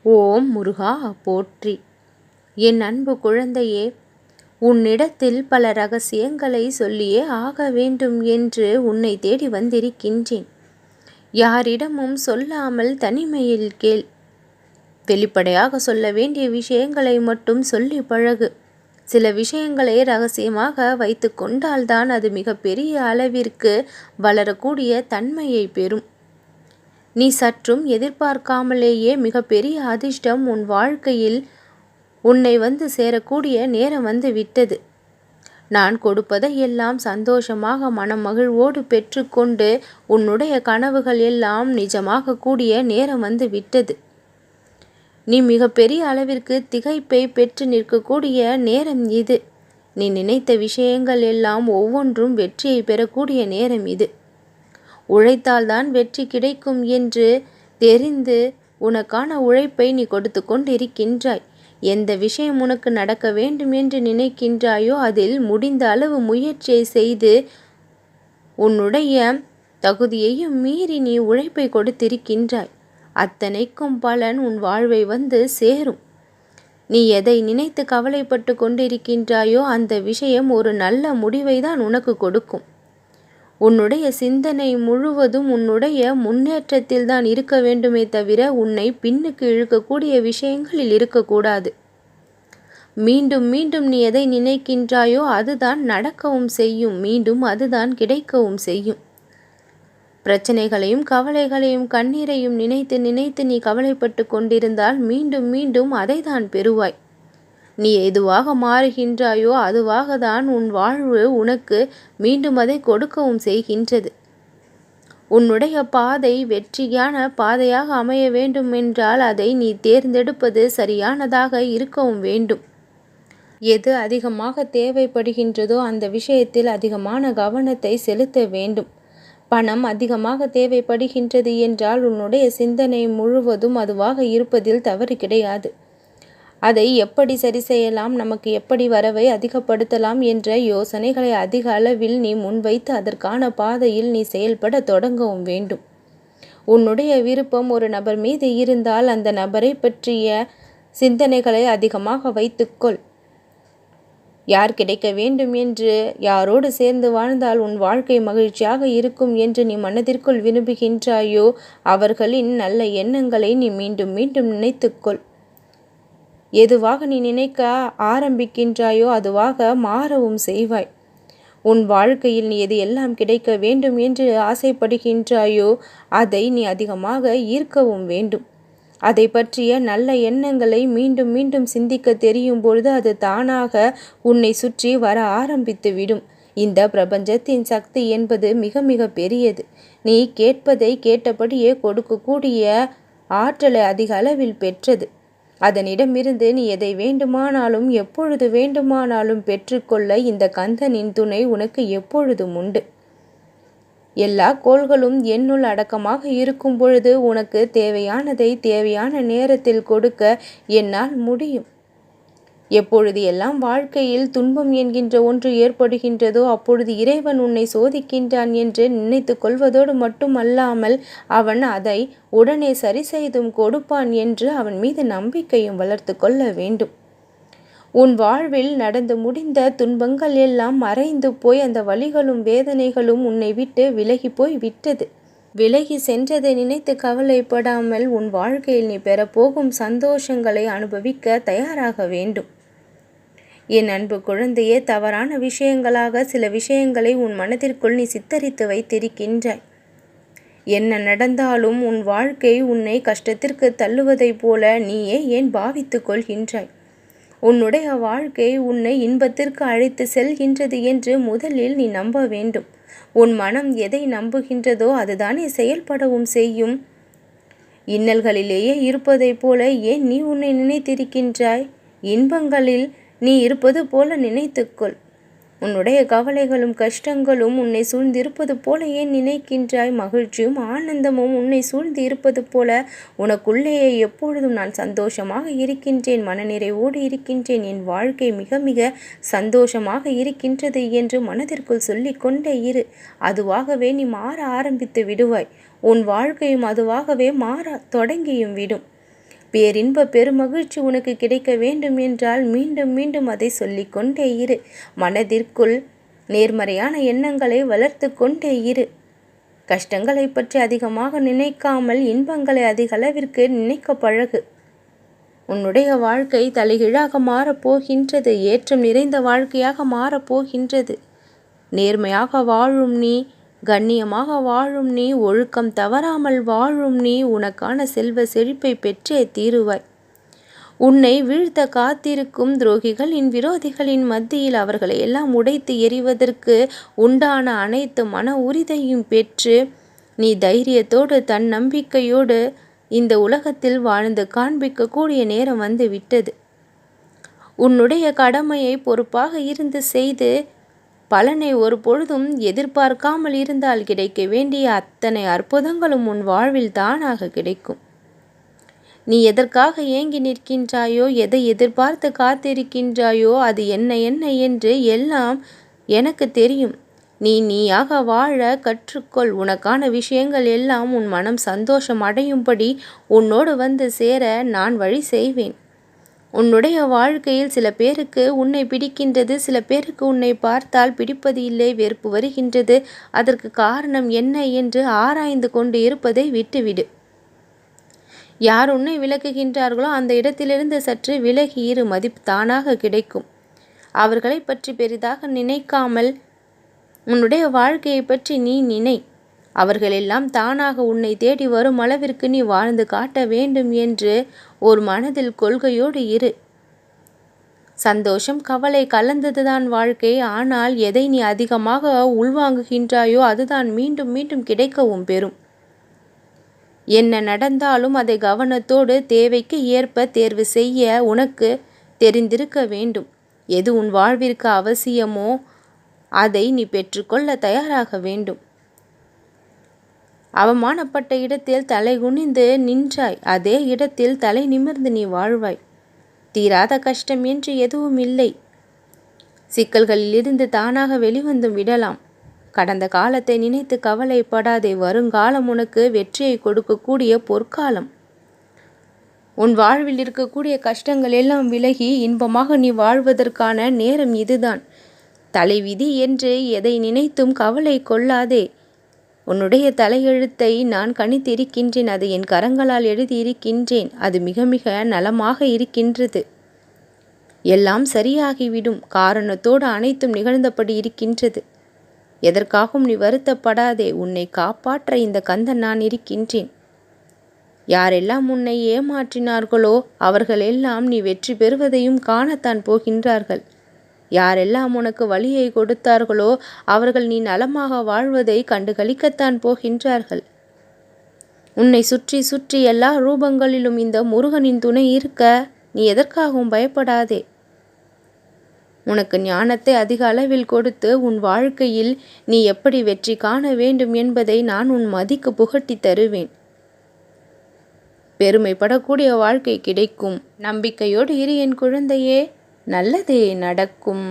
ஓம் முருகா போற்றி. என் அன்பு குழந்தையே, உன்னிடத்தில் பல ரகசியங்களை சொல்லியே ஆக வேண்டும் என்று உன்னை தேடி வந்திருக்கின்றேன். யாரிடமும் சொல்லாமல் தனிமையில் கேள். வெளிப்படையாக சொல்ல வேண்டிய விஷயங்களை மட்டும் சொல்லி பழகு. சில விஷயங்களை ரகசியமாக வைத்து கொண்டால்தான் அது மிக பெரிய அளவிற்கு வளரக்கூடிய தன்மையை பெறும். நீ சற்றும் எதிர்பார்க்காமலேயே மிகப்பெரிய அதிர்ஷ்டம் உன் வாழ்க்கையில் உன்னை வந்து சேரக்கூடிய நேரம் வந்து விட்டது. நான் கொடுப்பதை எல்லாம் சந்தோஷமாக மனமகிழ்வோடு பெற்றுக்கொண்டு உன்னுடைய கனவுகள் எல்லாம் நிஜமாக கூடிய நேரம் வந்து விட்டது. நீ மிகப்பெரிய அளவிற்கு திகைப்பை பெற்று நிற்கக்கூடிய நேரம் இது. நீ நினைத்த விஷயங்கள் எல்லாம் ஒவ்வொன்றும் வெற்றியை பெறக்கூடிய நேரம் இது. உழைத்தால்தான் வெற்றி கிடைக்கும் என்று தெரிந்து உனக்கான உழைப்பை நீ கொடுத்து கொண்டிருக்கின்றாய். எந்த விஷயம் உனக்கு நடக்க வேண்டும் என்று நினைக்கின்றாயோ அதில் முடிந்த அளவு முயற்சியை செய்து உன்னுடைய தகுதியையும் மீறி நீ உழைப்பை கொடுத்திருக்கின்றாய். அத்தனைக்கும் பலன் உன் வாழ்வை வந்து சேரும். நீ எதை நினைத்து கவலைப்பட்டு கொண்டிருக்கின்றாயோ அந்த விஷயம் ஒரு நல்ல முடிவை தான் உனக்கு கொடுக்கும். உன்னுடைய சிந்தனை முழுவதும் உன்னுடைய முன்னேற்றத்தில் தான் இருக்க வேண்டுமே தவிர உன்னை பின்னுக்கு இழுக்கக்கூடிய விஷயங்களில் இருக்கக்கூடாது. மீண்டும் மீண்டும் நீ எதை நினைக்கின்றாயோ அதுதான் நடக்கவும் செய்யும். மீண்டும் அதுதான் கிடைக்கவும் செய்யும். பிரச்சனைகளையும் கவலைகளையும் கண்ணீரையும் நினைத்து நினைத்து நீ கவலைப்பட்டு கொண்டிருந்தால் மீண்டும் மீண்டும் அதை தான் பெறுவாய். நீ எதுவாக மாறுகின்றாயோ அதுவாக தான் உன் வாழ்வு உனக்கு மீண்டும் அதை கொடுக்கவும் செய்கின்றது. உன்னுடைய பாதை வெற்றியான பாதையாக அமைய வேண்டும் என்றால் அதை நீ தேர்ந்தெடுப்பது சரியானதாக இருக்கவும் வேண்டும். எது அதிகமாக தேவைப்படுகின்றதோ அந்த விஷயத்தில் அதிகமான கவனத்தை செலுத்த வேண்டும். பணம் அதிகமாக தேவைப்படுகின்றது என்றால் உன்னுடைய சிந்தனை முழுவதும் அதுவாக இருப்பதில் தவறு கிடையாது. அதை எப்படி சரி செய்யலாம், நமக்கு எப்படி வரவை அதிகப்படுத்தலாம் என்ற யோசனைகளை அதிக அளவில் நீ முன்வைத்து அதற்கான பாதையில் நீ செயல்பட தொடங்கவும் வேண்டும். உன்னுடைய விருப்பம் ஒரு நபர் மீது இருந்தால் அந்த நபரை பற்றிய சிந்தனைகளை அதிகமாக வைத்துக்கொள். யார் கிடைக்க வேண்டும் என்று, யாரோடு சேர்ந்து வாழ்ந்தால் உன் வாழ்க்கை மகிழ்ச்சியாக இருக்கும் என்று நீ மனதிற்குள் விரும்புகின்றாயோ அவர்களின் நல்ல எண்ணங்களை நீ மீண்டும் மீண்டும் நினைத்துக்கொள். எதுவாக நீ நினைக்க ஆரம்பிக்கின்றாயோ அதுவாக மாறவும் செய்வாய். உன் வாழ்க்கையில் நீ எது எல்லாம் கிடைக்க வேண்டும் என்று ஆசைப்படுகின்றாயோ அதை நீ அதிகமாக ஈர்க்கவும் வேண்டும். அதை பற்றிய நல்ல எண்ணங்களை மீண்டும் மீண்டும் சிந்திக்க தெரியும் பொழுது அது தானாக உன்னை சுற்றி வர ஆரம்பித்து விடும். இந்த பிரபஞ்சத்தின் சக்தி என்பது மிக மிக பெரியது. நீ கேட்பதை கேட்டபடியே கொடுக்கக்கூடிய ஆற்றலை அதிக அளவில் பெற்றது. அதனிடமிருந்து நீ எதை வேண்டுமானாலும் எப்பொழுது வேண்டுமானாலும் பெற்றுக்கொள்ள இந்த கந்தனின் துணை உனக்கு எப்பொழுதும் உண்டு. எல்லா கோள்களும் என்னுள் அடக்கமாக இருக்கும் பொழுது உனக்கு தேவையானதை தேவையான நேரத்தில் கொடுக்க என்னால் முடியும். எப்பொழுது எல்லாம் வாழ்க்கையில் துன்பம் என்கின்ற ஒன்று ஏற்படுகின்றதோ அப்பொழுது இறைவன் உன்னை சோதிக்கின்றான் என்று நினைத்து கொள்வதோடு மட்டுமல்லாமல் அவன் அதை உடனே சரி செய்தும் கொடுப்பான் என்று அவன் மீது நம்பிக்கையும் வளர்த்து கொள்ள வேண்டும். உன் வாழ்வில் நடந்து முடிந்த துன்பங்கள் எல்லாம் மறைந்து போய் அந்த வலிகளும் வேதனைகளும் உன்னை விட்டு விலகி போய் விட்டது. விலகி சென்றதை நினைத்து கவலைப்படாமல் உன் வாழ்க்கையில் நீ பெறப்போகும் சந்தோஷங்களை அனுபவிக்க தயாராக வேண்டும். என் அன்பு குழந்தையே, தவறான விஷயங்களாக சில விஷயங்களை உன் மனதிற்குள் நீ சித்தரித்து வைத்திருக்கின்றாய். என்ன நடந்தாலும் உன் வாழ்க்கை உன்னை கஷ்டத்திற்கு தள்ளுவதைப் போல நீயே ஏன் பாவித்து கொள்கின்றாய்? உன்னுடைய வாழ்க்கை உன்னை இன்பத்திற்கு அழைத்து செல்கின்றது என்று முதலில் நீ நம்ப வேண்டும். உன் மனம் எதை நம்புகின்றதோ அதுதானே செயல்படவும் செய்யும். இன்னல்களிலேயே இருப்பதைப் போல ஏன் நீ உன்னை நினைத்திருக்கின்றாய்? இன்பங்களில் நீ இருப்பது போல நினைத்துக்கொள். உன்னுடைய கவலைகளும் கஷ்டங்களும் உன்னை சூழ்ந்திருப்பது போல ஏன் நினைக்கின்றாய்? மகிழ்ச்சியும் ஆனந்தமும் உன்னை சூழ்ந்து இருப்பது போல உனக்குள்ளேயே எப்பொழுதும் நான் சந்தோஷமாக இருக்கின்றேன், மனநிறைவோடு இருக்கின்றேன், என் வாழ்க்கை மிக மிக சந்தோஷமாக இருக்கின்றது என்று மனதிற்குள் சொல்லிக்கொண்டே இரு. அதுவாகவே நீ மாற ஆரம்பித்து விடுவாய். உன் வாழ்க்கையும் அதுவாகவே மாற தொடங்கியும் விடும். பேரின்ப பெருமகிழ்ச்சி உனக்கு கிடைக்க வேண்டும் என்றால் மீண்டும் மீண்டும் அதை சொல்லிக்கொண்டே இரு. மனதிற்குள் நேர்மறையான எண்ணங்களை வளர்த்து கொண்டே இரு. கஷ்டங்களை பற்றி அதிகமாக நினைக்காமல் இன்பங்களை அதிக அளவிற்கு நினைக்க பழகு. உன்னுடைய வாழ்க்கை தலைகீழாக மாறப்போகின்றது. ஏற்றம் நிறைந்த வாழ்க்கையாக மாறப்போகின்றது. நேர்மையாக வாழும் நீ, கண்ணியமாக வாழும் நீ, ஒழுக்கம் தவறாமல் வாழும் நீ உனக்கான செல்வ செழிப்பை பெற்றே தீருவாய். உன்னை வீழ்த்த காத்திருக்கும் துரோகிகளின் விரோதிகளின் மத்தியில் அவர்களை எல்லாம் உடைத்து எறிவதற்கு உண்டான அனைத்து மன உறுதியையும் பெற்று நீ தைரியத்தோடு தன்னம்பிக்கையோடு இந்த உலகத்தில் வாழ்ந்து காண்பிக்கக்கூடிய நேரம் வந்து விட்டது. உன்னுடைய கடமையை பொறுப்பாக இருந்து செய்து பலனை ஒரு பொழுதும் எதிர்பார்க்காமல் இருந்தால் கிடைக்க வேண்டிய அத்தனை அற்புதங்களும் உன் வாழ்வில் தானாக கிடைக்கும். நீ எதற்காக ஏங்கி நிற்கின்றாயோ, எதை எதிர்பார்த்து காத்திருக்கின்றாயோ, அது என்ன என்ன என்று எல்லாம் எனக்கு தெரியும். நீயாக வாழ கற்றுக்கொள். உனக்கான விஷயங்கள் எல்லாம் உன் மனம் சந்தோஷம் அடையும்படி உன்னோடு வந்து சேர நான் வழி செய்வேன். உன்னுடைய வாழ்க்கையில் சில பேருக்கு உன்னை பிடிக்கின்றது, சில பேருக்கு உன்னை பார்த்தால் பிடிப்பது இல்லை, வெறுப்பு வருகின்றது. அதற்கு காரணம் என்ன என்று ஆராய்ந்து கொண்டு இருப்பதை விட்டுவிடு. யார் உன்னை விலக்குகின்றார்களோ அந்த இடத்திலிருந்து சற்று விலகி இரு. மதிப்பு தானாக கிடைக்கும். அவர்களை பற்றி பெரிதாக நினைக்காமல் உன்னுடைய வாழ்க்கையை பற்றி நீ நினை. அவர்களெல்லாம் தானாக உன்னை தேடி வரும் அளவிற்கு நீ வாழ்ந்து காட்ட வேண்டும் என்று ஒரு மனதில் கொள்கையோடு இரு. சந்தோஷம் கவலை கலந்ததுதான் வாழ்க்கை. ஆனால் எதை நீ அதிகமாக உள்வாங்குகின்றாயோ அதுதான் மீண்டும் மீண்டும் கிடைக்கவும் பெறும். என்ன நடந்தாலும் அதை கவனத்தோடு தேவைக்கு ஏற்ப தேர்வு செய்ய உனக்கு தெரிந்திருக்க வேண்டும். எது உன் வாழ்விற்கு அவசியமோ அதை நீ பெற்றுக்கொள்ள தயாராக வேண்டும். அவமானப்பட்ட இடத்தில் தலை குனிந்து நின்றாய், அதே இடத்தில் தலை நிமிர்ந்து நீ வாழ்வாய். தீராத கஷ்டம் என்று எதுவும் இல்லை. சிக்கல்களிலிருந்து தானாக வெளிவந்தும் விடலாம். கடந்த காலத்தை நினைத்து கவலைப்படாதே. வருங்காலம் உனக்கு வெற்றியை கொடுக்கக்கூடிய பொற்காலம். உன் வாழ்வில் இருக்கக்கூடிய கஷ்டங்கள் எல்லாம் விலகி இன்பமாக நீ வாழ்வதற்கான நேரம் இதுதான். தலைவிதி என்று எதை நினைத்தும் கவலை கொள்ளாதே. உன்னுடைய தலையெழுத்தை நான் கணித்திருக்கின்றேன். அதை என் கரங்களால் எழுதியிருக்கின்றேன். அது மிக மிக நலமாக இருக்கின்றது. எல்லாம் சரியாகிவிடும். காரணத்தோடு அனைத்தும் நிகழ்ந்தபடி இருக்கின்றது. எதற்காகவும் நீ வருத்தப்படாதே. உன்னை காப்பாற்ற இந்த கந்தன் நான் இருக்கின்றேன். யாரெல்லாம் உன்னை ஏமாற்றினார்களோ அவர்களெல்லாம் நீ வெற்றி பெறுவதையும் காணத்தான் போகின்றார்கள். யாரெல்லாம் உனக்கு வலியை கொடுத்தார்களோ அவர்கள் நீ நலமாக வாழ்வதை கண்டு களிக்கத்தான் போகின்றார்கள். உன்னை சுற்றி சுற்றி எல்லா ரூபங்களிலும் இந்த முருகனின் துணை இருக்க நீ எதற்காகவும் பயப்படாதே. உனக்கு ஞானத்தை அதிக அளவில் கொடுத்து உன் வாழ்க்கையில் நீ எப்படி வெற்றி காண வேண்டும் என்பதை நான் உன் மதிக்கு புகட்டி தருவேன். பெருமைப்படக்கூடிய வாழ்க்கை கிடைக்கும். நம்பிக்கையோடு இரு என் குழந்தையே. நல்லதே நடக்கும்.